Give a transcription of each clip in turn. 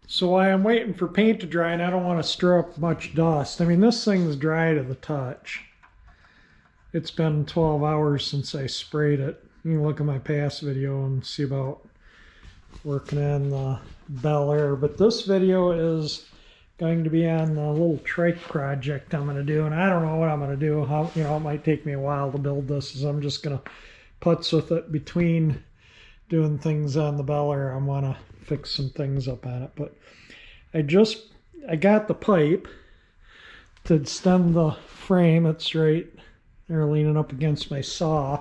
So while I'm waiting for paint to dry, and I don't want to stir up much dust. I mean, this thing's dry to the touch. It's been 12 hours since I sprayed it. You can look at my past video and see about working on the Bel Air. But this video is going to be on the little trike project I'm going to do. And I don't know what I'm going to do. It might take me a while to build this, as I'm just going to putz with it between doing things on the Bel Air. I want to fix some things up on it. But I got the pipe to extend the frame. It's right there leaning up against my saw.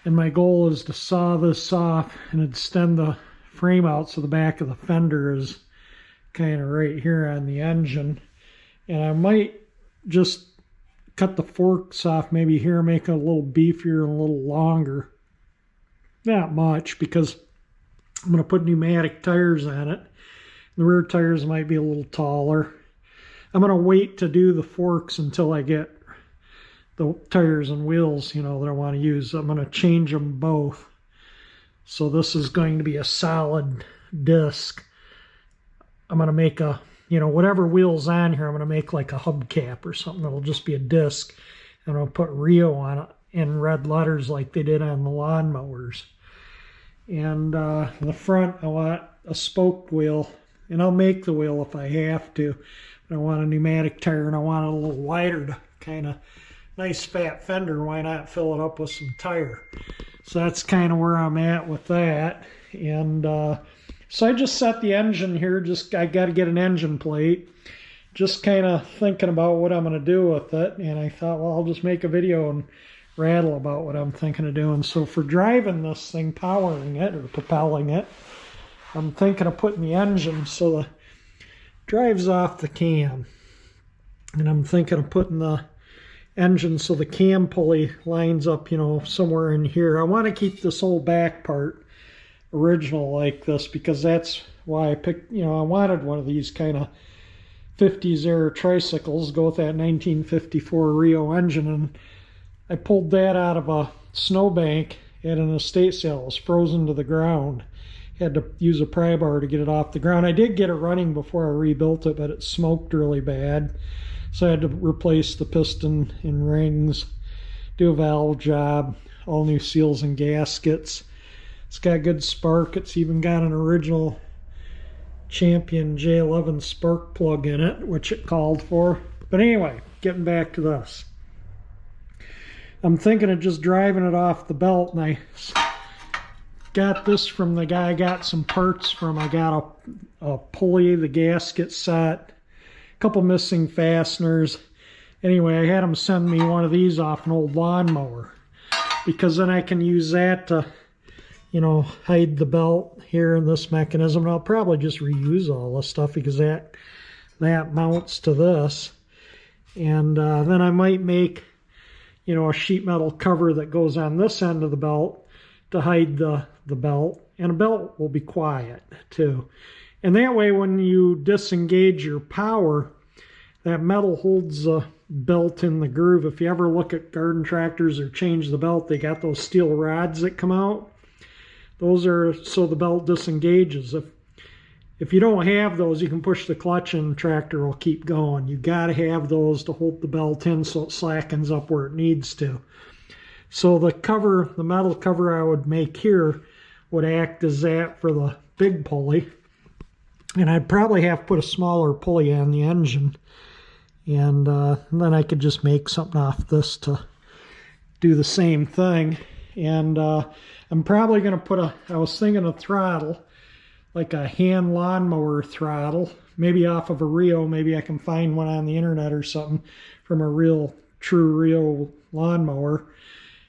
And my goal is to saw this off and extend the frame out so the back of the fender is kind of right here on the engine. And I might just cut the forks off maybe here, make it a little beefier and a little longer. Not much, because I'm going to put pneumatic tires on it. The rear tires might be a little taller. I'm going to wait to do the forks until I get the tires and wheels, that I want to use. I'm going to change them both. So this is going to be a solid disc. I'm going to make a, whatever wheel's on here, I'm going to make like a hubcap or something. It'll just be a disc. And I'll put REO on it in red letters like they did on the lawnmowers. And in the front, I want a spoked wheel. And I'll make the wheel if I have to. But I want a pneumatic tire, and I want it a little wider to kind of nice fat fender. Why not fill it up with some tire? So that's kind of where I'm at with that. And so I just set the engine here. I got to get an engine plate. Just kind of thinking about what I'm going to do with it. And I thought, well, I'll just make a video and rattle about what I'm thinking of doing. So for driving this thing, powering it or propelling it, I'm thinking of putting the engine so the drives off the cam. And I'm thinking of putting the engine so the cam pulley lines up, somewhere in here. I want to keep this whole back part original like this, because that's why I picked, I wanted one of these kind of 50s era tricycles, go with that 1954 REO engine. And I pulled that out of a snowbank at an estate sale. It was frozen to the ground. Had to use a pry bar to get it off the ground. I did get it running before I rebuilt it, but it smoked really bad. So I had to replace the piston and rings, do a valve job, all new seals and gaskets. It's got good spark. It's even got an original Champion J11 spark plug in it, which it called for. But anyway, getting back to this. I'm thinking of just driving it off the belt, and I got this from the guy I got some parts from. I got a pulley, the gasket set, a couple missing fasteners. Anyway, I had him send me one of these off an old lawnmower, because then I can use that to, hide the belt here in this mechanism. And I'll probably just reuse all this stuff, because that mounts to this. And then I might make, a sheet metal cover that goes on this end of the belt to hide the belt. And a belt will be quiet too. And that way, when you disengage your power, that metal holds the belt in the groove. If you ever look at garden tractors or change the belt, they got those steel rods that come out. Those are so the belt disengages. If you don't have those, you can push the clutch and the tractor will keep going. You got to have those to hold the belt in so it slackens up where it needs to. So the cover, the metal cover I would make here, would act as that for the big pulley. And I'd probably have to put a smaller pulley on the engine. And then I could just make something off this to do the same thing. And I'm probably going to put I was thinking a throttle, like a hand lawnmower throttle, maybe off of a REO. Maybe I can find one on the internet or something from a true REO lawnmower.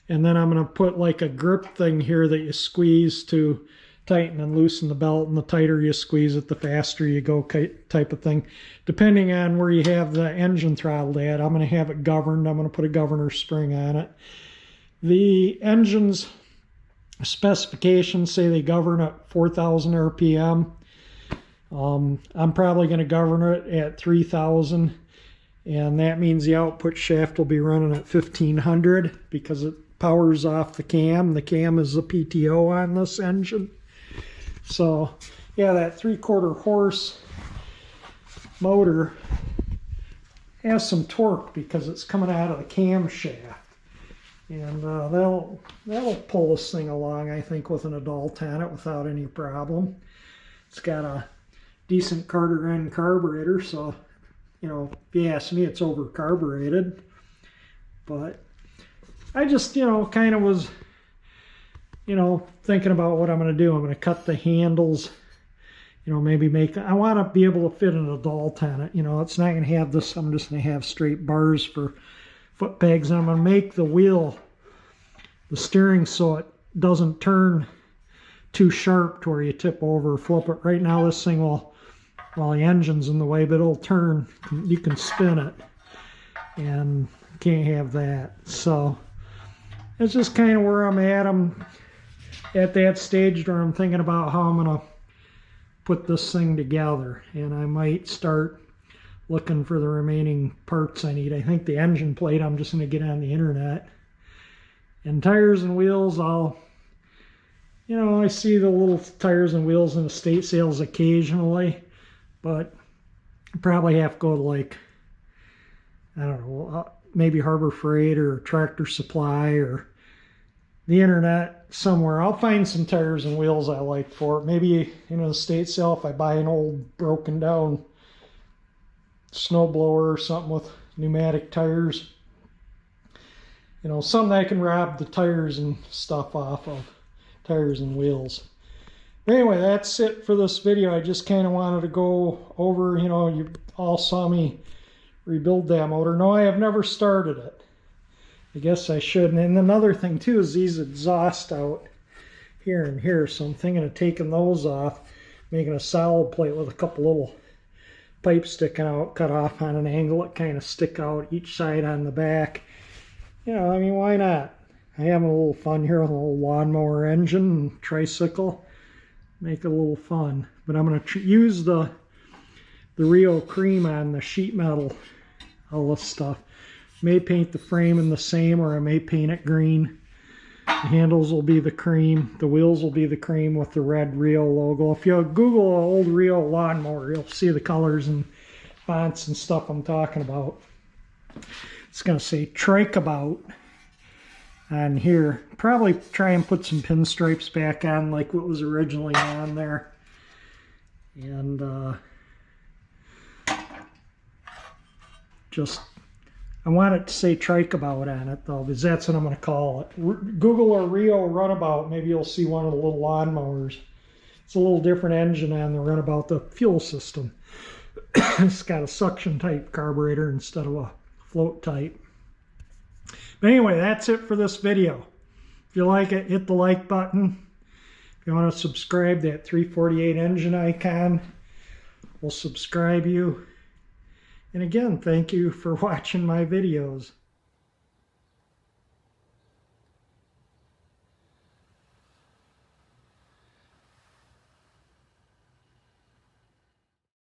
And then I'm going to put like a grip thing here that you squeeze to tighten and loosen the belt. And the tighter you squeeze it, the faster you go, type of thing. Depending on where you have the engine throttled at, I'm going to have it governed. I'm going to put a governor spring on it. The engine's specifications say they govern at 4,000 RPM. I'm probably going to govern it at 3,000. And that means the output shaft will be running at 1,500 because it powers off the cam. The cam is the PTO on this engine. So yeah, that 3/4 horse motor has some torque because it's coming out of the camshaft. And that'll pull this thing along, I think, with an adult on it without any problem. It's got a decent Carter-N carburetor, so, you know, if you ask me, it's over-carbureted. But I just, you know, kind of was, you know, thinking about what I'm going to do. I'm going to cut the handles, you know, maybe I want to be able to fit an adult on it. You know, it's not going to have this, I'm just going to have straight bars for foot pegs. And I'm going to make the wheel, the steering, so it doesn't turn too sharp to where you tip over or flip it. Right now this thing will, well, the engine's in the way, but it'll turn, you can spin it, and can't have that. So it's just kind of where I'm at. I'm at that stage where I'm thinking about how I'm going to put this thing together, and I might start looking for the remaining parts I need. I think the engine plate, I'm just going to get on the internet. And tires and wheels, I'll, you know, I see the little tires and wheels in estate sales occasionally, but I probably have to go to, like, I don't know, maybe Harbor Freight or Tractor Supply or the internet somewhere. I'll find some tires and wheels I like for it. Maybe in an estate sale, if I buy an old broken down snowblower or something with pneumatic tires, you know, something I can rob the tires and stuff off of, tires and wheels. But anyway, that's it for this video. I just kind of wanted to go over, you know, you all saw me rebuild that motor. No, I have never started it. I guess I should. And another thing too is these exhaust out here and here, so I'm thinking of taking those off, making a solid plate with a couple little pipes sticking out, cut off on an angle that kind of stick out each side on the back. You know, I mean, why not? I have a little fun here with a little lawnmower engine, tricycle, make it a little fun. But I'm going to use the REO cream on the sheet metal, all this stuff. May paint the frame in the same, or I may paint it green. The handles will be the cream. The wheels will be the cream with the red REO logo. If you Google an old REO lawnmower, you'll see the colors and fonts and stuff I'm talking about. It's going to say Trikeabout on here. Probably try and put some pinstripes back on like what was originally on there. And just, I want it to say Trikeabout on it though, because that's what I'm going to call it. Google a REO runabout, maybe you'll see one of the little lawnmowers. It's a little different engine on the runabout, the fuel system. It's got a suction type carburetor instead of a float type. But anyway, that's it for this video. If you like it, hit the like button. If you want to subscribe, that 348 engine icon will subscribe you. And again, thank you for watching my videos.